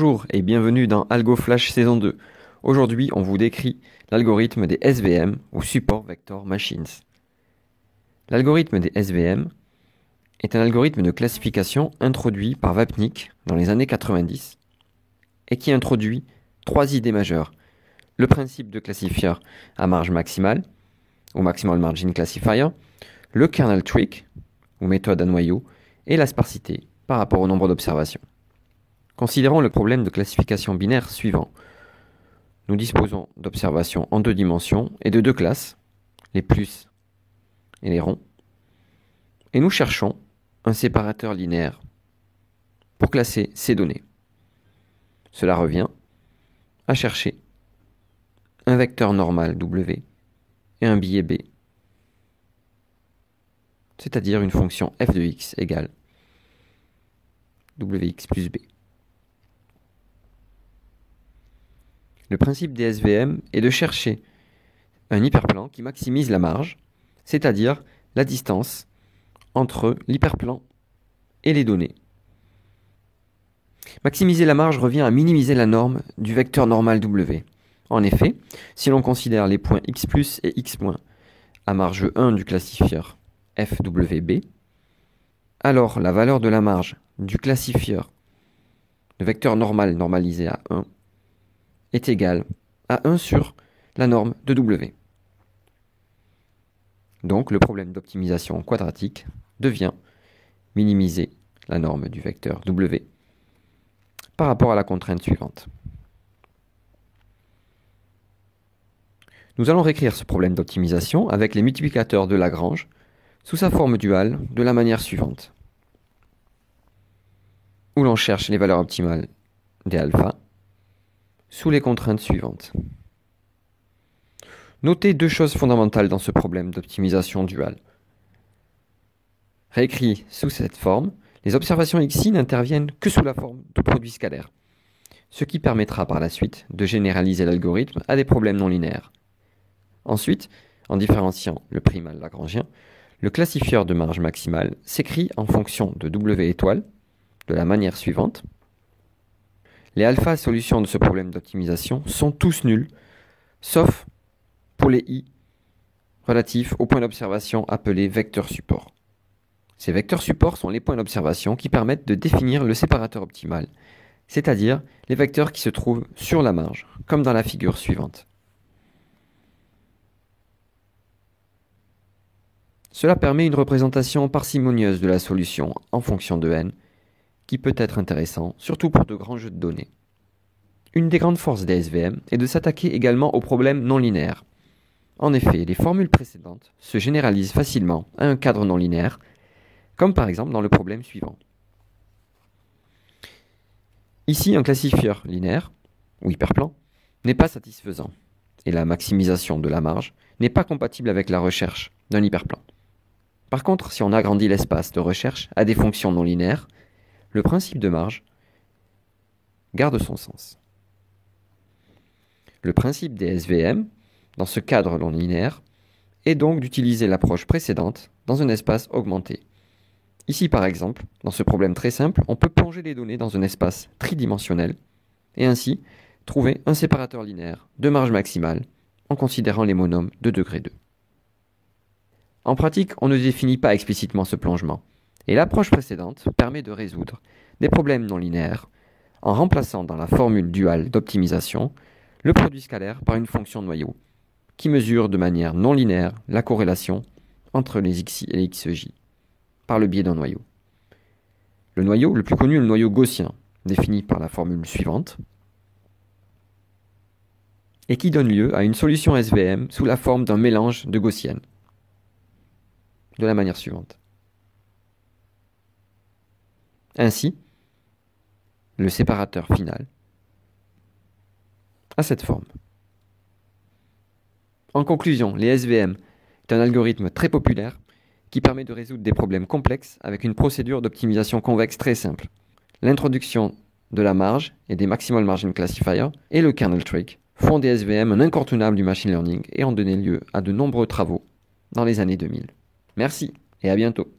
Bonjour et bienvenue dans Algo Flash saison 2. Aujourd'hui, on vous décrit l'algorithme des SVM ou Support Vector Machines. L'algorithme des SVM est un algorithme de classification introduit par Vapnik dans les années 90 et qui introduit 3 idées majeures. Le principe de classifieur à marge maximale ou Maximal Margin Classifier, le kernel trick ou méthode à noyau et la sparsité par rapport au nombre d'observations. Considérons le problème de classification binaire suivant. Nous disposons d'observations en 2 dimensions et de 2 classes, les plus et les ronds, et nous cherchons un séparateur linéaire pour classer ces données. Cela revient à chercher un vecteur normal W et un biais B, c'est-à-dire une fonction f de x égale wx plus b. Le principe des SVM est de chercher un hyperplan qui maximise la marge, c'est-à-dire la distance entre l'hyperplan et les données. Maximiser la marge revient à minimiser la norme du vecteur normal W. En effet, si l'on considère les points x+ et x- à marge 1 du classifieur FWB, alors la valeur de la marge du classifieur de vecteur normal normalisé à 1 est égale à 1 sur la norme de W. Donc le problème d'optimisation quadratique devient minimiser la norme du vecteur W par rapport à la contrainte suivante. Nous allons réécrire ce problème d'optimisation avec les multiplicateurs de Lagrange sous sa forme duale de la manière suivante, où l'on cherche les valeurs optimales des alpha sous les contraintes suivantes. Notez 2 choses fondamentales dans ce problème d'optimisation duale. Réécrit sous cette forme, les observations xi n'interviennent que sous la forme de produits scalaires, ce qui permettra par la suite de généraliser l'algorithme à des problèmes non linéaires. Ensuite, en différenciant le primal lagrangien, le classifieur de marge maximale s'écrit en fonction de W étoile de la manière suivante. Les alpha solutions de ce problème d'optimisation sont tous nuls, sauf pour les i relatifs aux points d'observation appelés vecteurs support. Ces vecteurs support sont les points d'observation qui permettent de définir le séparateur optimal, c'est-à-dire les vecteurs qui se trouvent sur la marge, comme dans la figure suivante. Cela permet une représentation parcimonieuse de la solution en fonction de n, qui peut être intéressant, surtout pour de grands jeux de données. Une des grandes forces des SVM est de s'attaquer également aux problèmes non linéaires. En effet, les formules précédentes se généralisent facilement à un cadre non linéaire, comme par exemple dans le problème suivant. Ici, un classifieur linéaire, ou hyperplan, n'est pas satisfaisant, et la maximisation de la marge n'est pas compatible avec la recherche d'un hyperplan. Par contre, si on agrandit l'espace de recherche à des fonctions non linéaires, le principe de marge garde son sens. Le principe des SVM, dans ce cadre non linéaire, est donc d'utiliser l'approche précédente dans un espace augmenté. Ici, par exemple, dans ce problème très simple, on peut plonger les données dans un espace tridimensionnel et ainsi trouver un séparateur linéaire de marge maximale en considérant les monomes de degré 2. En pratique, on ne définit pas explicitement ce plongement, et l'approche précédente permet de résoudre des problèmes non linéaires en remplaçant dans la formule duale d'optimisation le produit scalaire par une fonction noyau qui mesure de manière non linéaire la corrélation entre les xi et les xj par le biais d'un noyau. Le noyau le plus connu est le noyau gaussien, défini par la formule suivante, et qui donne lieu à une solution SVM sous la forme d'un mélange de gaussiennes, de la manière suivante. Ainsi, le séparateur final a cette forme. En conclusion, les SVM est un algorithme très populaire qui permet de résoudre des problèmes complexes avec une procédure d'optimisation convexe très simple. L'introduction de la marge et des Maximal Margin Classifier et le kernel trick font des SVM un incontournable du machine learning et ont donné lieu à de nombreux travaux dans les années 2000. Merci et à bientôt.